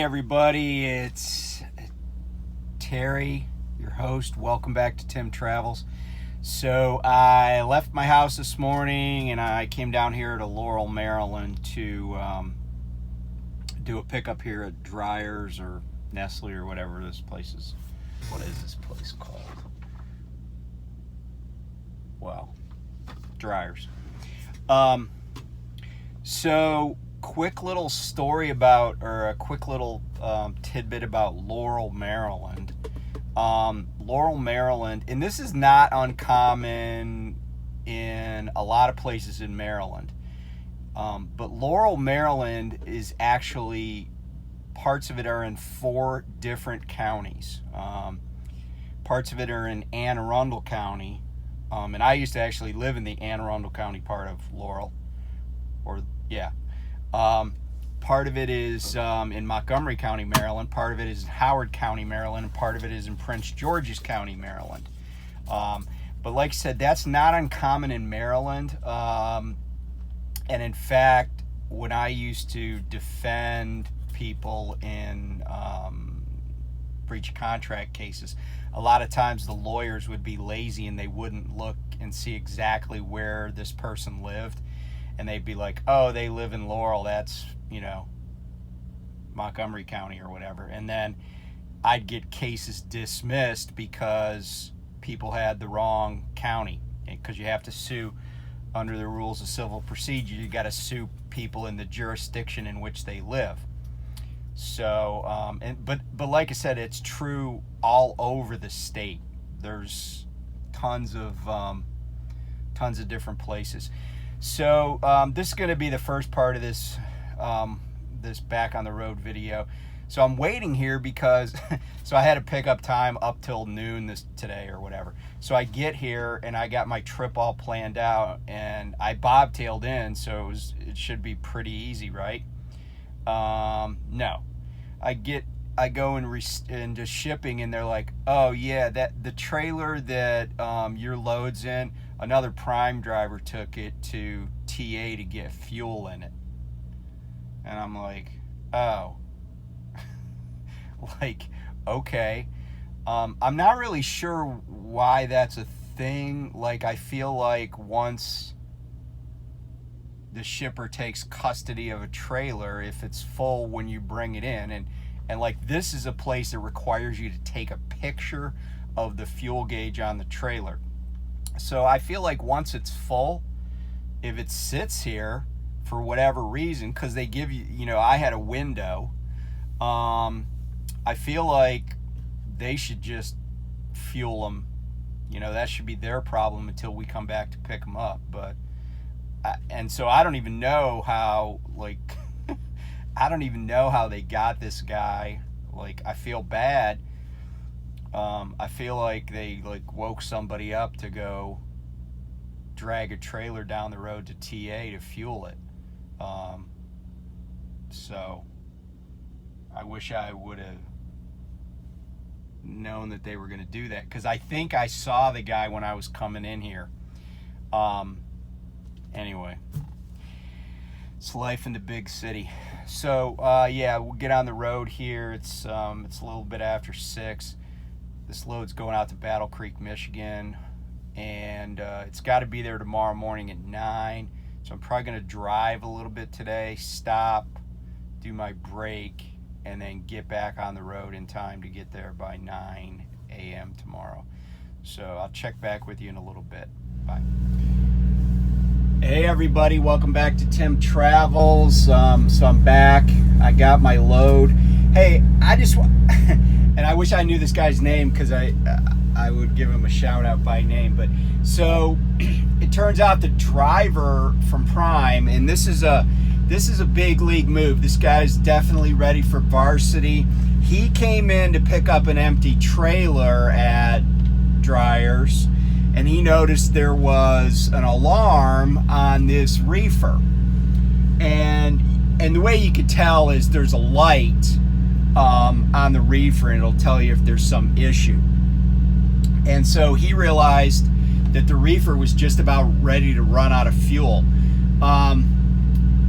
everybody, it's Terry, your host. Welcome back to Tim Travels. So I left my house this morning and I came down here to Laurel, Maryland to do a pickup here at Dryers or Nestle or whatever this place is. What is this place called? Well, Dryers. So quick little story about, or a quick little tidbit about Laurel, Maryland. Laurel, Maryland, and this is not uncommon in a lot of places in Maryland. But Laurel, Maryland is actually, parts of it are in 4 different counties. Parts of it are in Anne Arundel County. And I used to actually live in the Anne Arundel County part of Laurel. Part of it is in Montgomery County, Maryland. Part of it is in Howard County, Maryland. And part of it is in Prince George's County, Maryland. But like I said, that's not uncommon in Maryland. And in fact, when I used to defend people in breach of contract cases, a lot of times the lawyers would be lazy and they wouldn't look and see exactly where this person lived. And they'd be like, oh, they live in Laurel, that's, Montgomery County or whatever. And then I'd get cases dismissed because people had the wrong county. Because you have to sue under the rules of civil procedure. You got to sue people in the jurisdiction in which they live. So, but like I said, it's true all over the state. There's tons of different places. So this is going to be the first part of this this back on the road video. So I'm waiting here because so I had a pickup time up till noon today or whatever. So I get here and I got my trip all planned out and I bobtailed in, so it should be pretty easy, right? No, I go into shipping and they're like, oh yeah, that the trailer that your load's in, another Prime driver took it to TA to get fuel in it. And I'm like, oh, like, okay. I'm not really sure why that's a thing. Like, I feel like once the shipper takes custody of a trailer, if it's full when you bring it in, and like this is a place that requires you to take a picture of the fuel gauge on the trailer. So I feel like once it's full, if it sits here for whatever reason, because they give you, I had a window, I feel like they should just fuel them. That should be their problem until we come back to pick them up. But, and so I don't even know how, I don't even know how they got this guy. Like, I feel bad. I feel like they woke somebody up to go drag a trailer down the road to TA to fuel it. So I wish I would have known that they were going to do that, because I think I saw the guy when I was coming in here. Anyway, it's life in the big city. So yeah, we'll get on the road here. It's a little bit after 6. This load's going out to Battle Creek, Michigan, and it's got to be there tomorrow morning at 9. So I'm probably going to drive a little bit today, stop, do my break, and then get back on the road in time to get there by 9 a.m. tomorrow. So I'll check back with you in a little bit. Bye. Hey everybody, welcome back to Tim Travels. So I'm back. I got my load. Hey, I just and I wish I knew this guy's name, because I would give him a shout out by name. But so it turns out the driver from Prime, and this is a big league move. This guy's definitely ready for varsity. He came in to pick up an empty trailer at Dryers, and he noticed there was an alarm on this reefer. And the way you could tell is there's a light on the reefer, and it'll tell you if there's some issue. And so he realized that the reefer was just about ready to run out of fuel.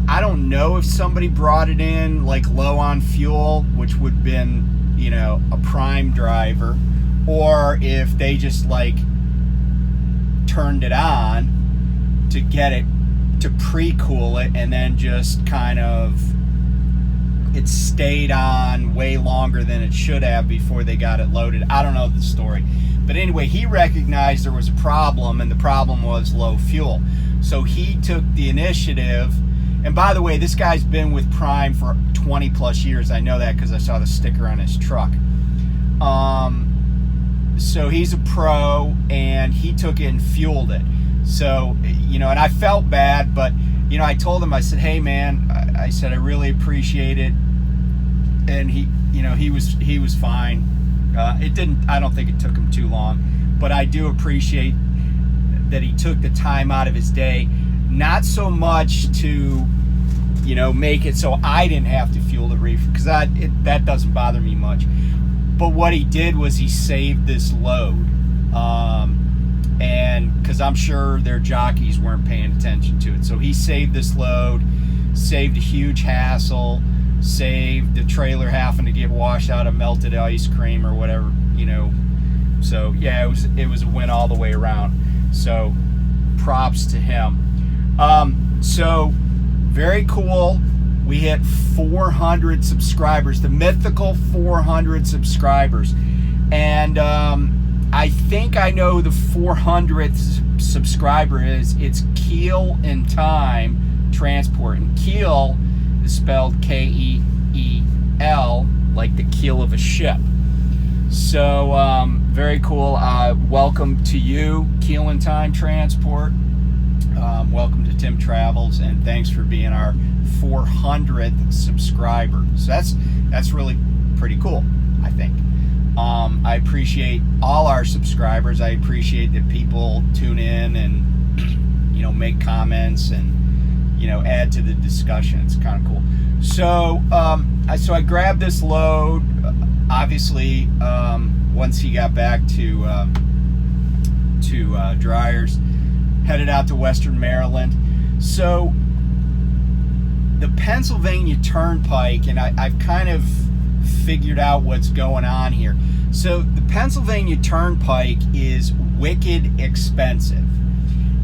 I don't know if somebody brought it in like low on fuel, which would have been, you know, a prime driver, or if they just like turned it on to get it to pre-cool it, and then just kind of it stayed on way longer than it should have before they got it loaded. I don't know the story. But anyway, he recognized there was a problem, and the problem was low fuel. So he took the initiative. And by the way, this guy's been with Prime for 20 plus years. I know that because I saw the sticker on his truck. So he's a pro, and he took it and fueled it. So, you know, and I felt bad, but, you know, I told him, I said, hey man, I said, I really appreciate it. And he, you know, he was fine. I don't think it took him too long, but I do appreciate that he took the time out of his day, not so much to, you know, make it so I didn't have to fuel the reefer, because that doesn't bother me much. But what he did was he saved this load, and because I'm sure their jockeys weren't paying attention to it. So he saved this load, saved a huge hassle, saved the trailer having to get washed out of melted ice cream or whatever, you know. So yeah, it was a win all the way around. So props to him. So very cool. We hit 400 subscribers, the mythical 400 subscribers. And I think I know who the 400th subscriber is. It's Keel in Time Transport. And Keel is spelled Keel, like the keel of a ship. So very cool. Welcome to you, Keel in Time Transport. Welcome to Tim Travels, and thanks for being our 400th subscriber. So that's really pretty cool, I think. I appreciate all our subscribers. I appreciate that people tune in and, you know, make comments and, you know, add to the discussion. It's kind of cool. So I grabbed this load, obviously, once he got back to Dryers, headed out to Western Maryland. So the Pennsylvania Turnpike, and I've kind of figured out what's going on here. So the Pennsylvania Turnpike is wicked expensive.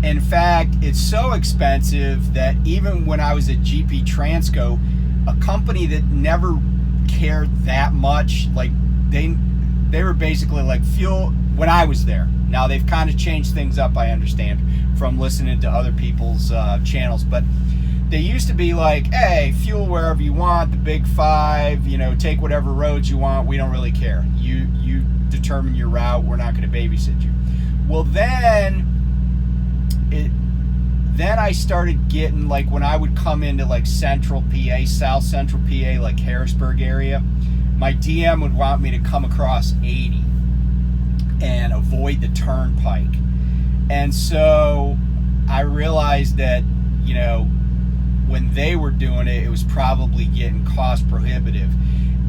In fact, it's so expensive that even when I was at GP Transco, a company that never cared that much, like they were basically like fuel when I was there. Now they've kind of changed things up, I understand, from listening to other people's channels, but they used to be like, hey, fuel wherever you want, the big five, you know, take whatever roads you want, we don't really care. You determine your route, we're not going to babysit you. Well, then I started getting, like, when I would come into like central PA, south central PA, like Harrisburg area, my DM would want me to come across 80 and avoid the turnpike. And so I realized that, you know, when they were doing it, it was probably getting cost prohibitive.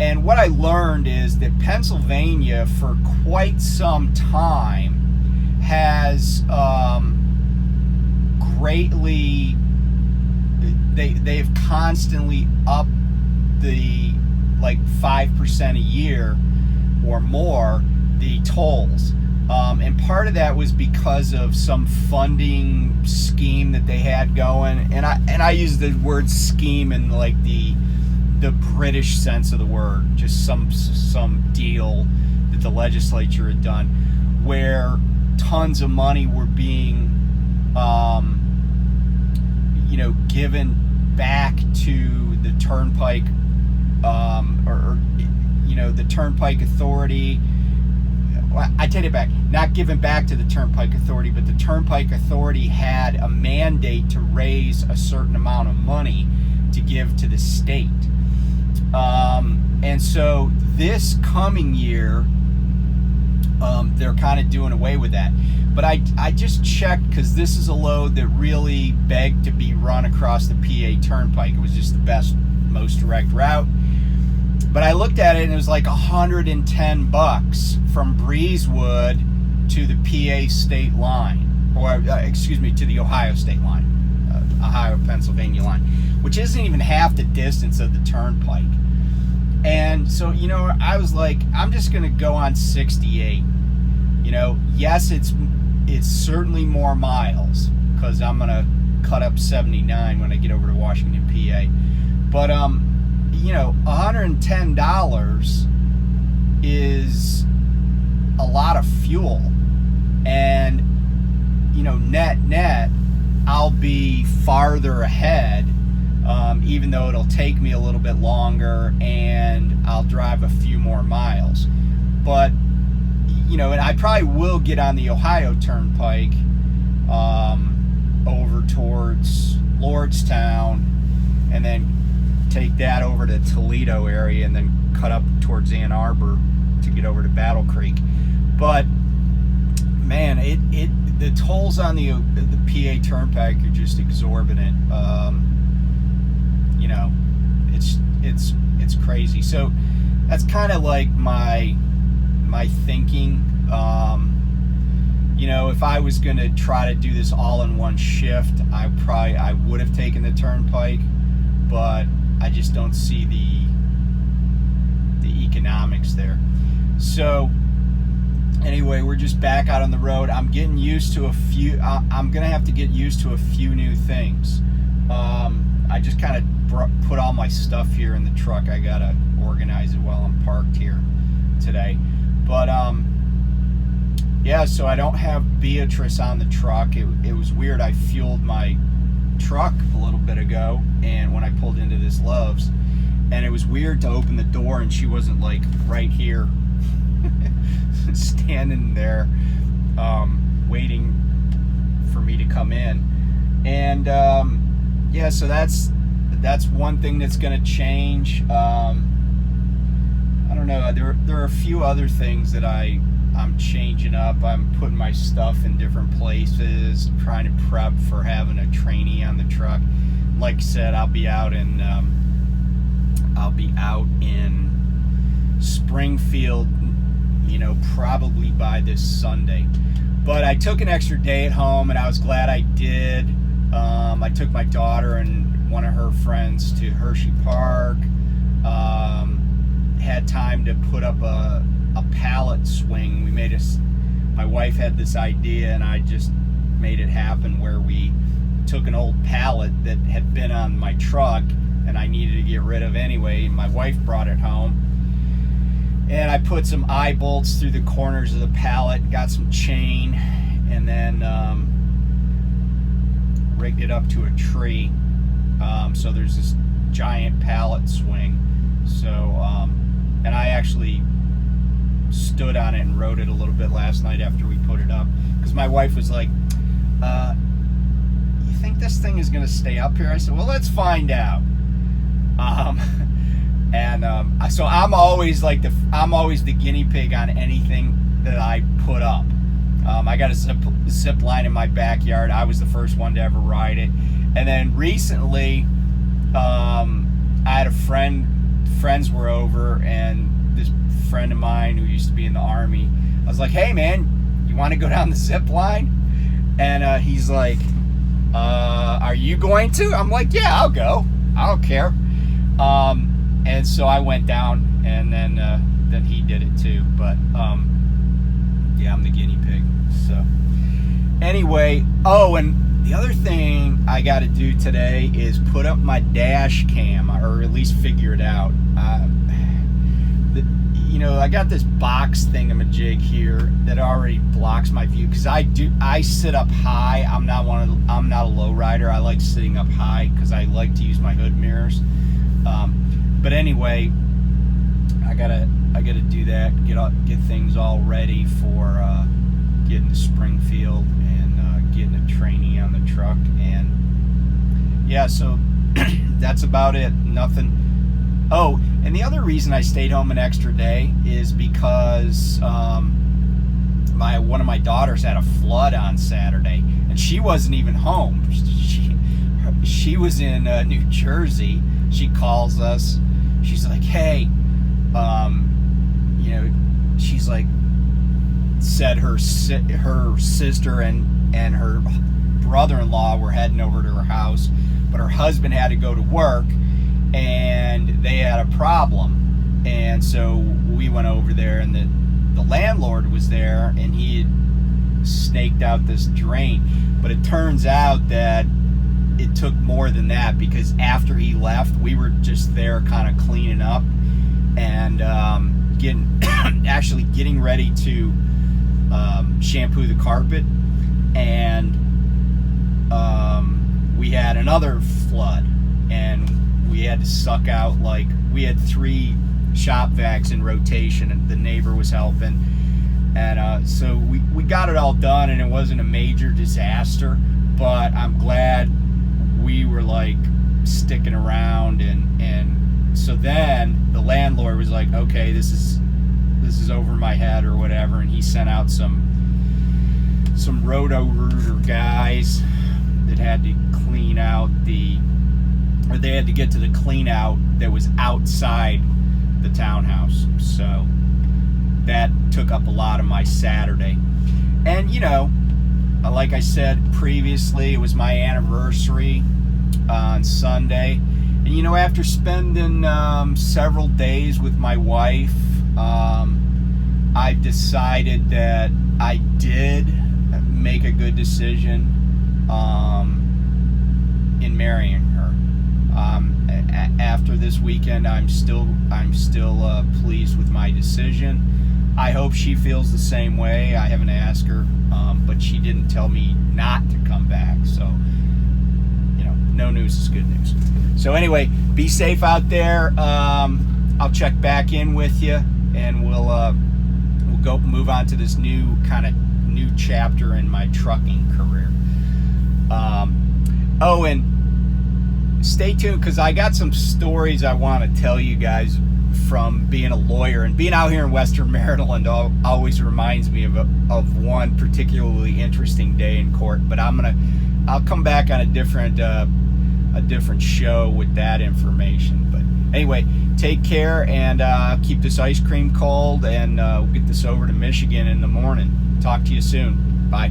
And what I learned is that Pennsylvania, for quite some time, has greatly, they've constantly upped the, like, 5% a year or more, the tolls. And part of that was because of some funding scheme that they had going, and I use the word scheme in like the British sense of the word, just some deal that the legislature had done, where tons of money were being, you know, given back to the Turnpike, or you know, the Turnpike Authority. I take it back, not given back to the Turnpike Authority, but the Turnpike Authority had a mandate to raise a certain amount of money to give to the state. And so this coming year, they're kind of doing away with that. But I just checked, because this is a load that really begged to be run across the PA Turnpike. It was just the best, most direct route. But I looked at it, and it was like $110 from Breezewood to the PA state line, or excuse me, to the Ohio state line, Ohio-Pennsylvania line, which isn't even half the distance of the turnpike. And so, you know, I was like, I'm just going to go on 68. You know, yes, it's certainly more miles because I'm going to cut up 79 when I get over to Washington, PA. But, you know, $110 is a lot of fuel. And, you know, net, I'll be farther ahead, even though it'll take me a little bit longer and I'll drive a few more miles. But, you know, and I probably will get on the Ohio Turnpike over towards Lordstown and then take that over to Toledo area and then cut up towards Ann Arbor to get over to Battle Creek. But man, the tolls on the PA Turnpike are just exorbitant. You know, it's crazy. So that's kind of like my thinking. You know, if I was going to try to do this all in one shift, I would have taken the turnpike, but I just don't see the economics there. So anyway, we're just back out on the road. I'm getting used to I'm gonna have to get used to a few new things. I just kind of put all my stuff here in the truck. I gotta organize it while I'm parked here today. But yeah, so I don't have Beatrice on the truck. It was weird. I fueled my truck a little bit ago, and when I pulled into this Love's, and it was weird to open the door and she wasn't like right here standing there waiting for me to come in. And yeah, so that's one thing that's going to change. I don't know, there are a few other things that I'm changing up. I'm putting my stuff in different places, trying to prep for having a trainee on the truck. Like I said, I'll be out in Springfield, you know, probably by this Sunday. But I took an extra day at home, and I was glad I did. I took my daughter and one of her friends to Hershey Park. Had time to put up a pallet swing. My wife had this idea, and I just made it happen, where we took an old pallet that had been on my truck and I needed to get rid of anyway. My wife brought it home, and I put some eye bolts through the corners of the pallet, got some chain, and then rigged it up to a tree. So there's this giant pallet swing. So and I actually stood on it and rode it a little bit last night after we put it up, because my wife was like, you think this thing is going to stay up here? I said, well, let's find out. So I'm always the guinea pig on anything that I put up. I got a zip line in my backyard. I was the first one to ever ride it. And then recently, I had a friends were over, and this friend of mine who used to be in the Army, I was like, hey man, you want to go down the zip line? And he's like, are you going to? I'm like, yeah, I'll go. I don't care. And so I went down, and then he did it too. But yeah, I'm the guinea pig. So anyway, oh, and the other thing I got to do today is put up my dash cam, or at least figure it out. You know, I got this box thingamajig here that already blocks my view, because I sit up high. I'm not a low rider. I like sitting up high because I like to use my hood mirrors. But anyway, I gotta do that. Get things all ready for getting to Springfield and getting a trainee on the truck. And yeah, so that's about it. Nothing. Oh, and the other reason I stayed home an extra day is because one of my daughters had a flood on Saturday, and she wasn't even home. She was in New Jersey. She calls us. She's like, hey, you know, she's like, said her sister and her brother-in-law were heading over to her house but her husband had to go to work, and they had a problem. And so we went over there, and the landlord was there, and he had snaked out this drain. But it turns out that it took more than that, because after he left, we were just there kind of cleaning up and getting ready to shampoo the carpet, and we had another flood, and we had to suck out, like, we had 3 shop vacs in rotation, and the neighbor was helping, and so we got it all done, and it wasn't a major disaster, but I'm glad we were like sticking around, and so then the landlord was like, okay, this is over my head or whatever, and he sent out some roto-rooter guys that had to clean out they had to get to the clean out that was outside the townhouse. So that took up a lot of my Saturday. And like I said previously, it was my anniversary on Sunday, and after spending several days with my wife, I've decided that I did make a good decision in marrying her. After this weekend, I'm still pleased with my decision. I hope she feels the same way. I haven't asked her, but she didn't tell me not to come back. So, no news is good news. So anyway, be safe out there. I'll check back in with you, and we'll go move on to this new chapter in my trucking career. And stay tuned, because I got some stories I want to tell you guys from being a lawyer, and being out here in Western Maryland always reminds me of one particularly interesting day in court. But I'll come back on a different show with that information. But anyway, take care, and keep this ice cream cold, and we'll get this over to Michigan in the morning. Talk to you soon. Bye.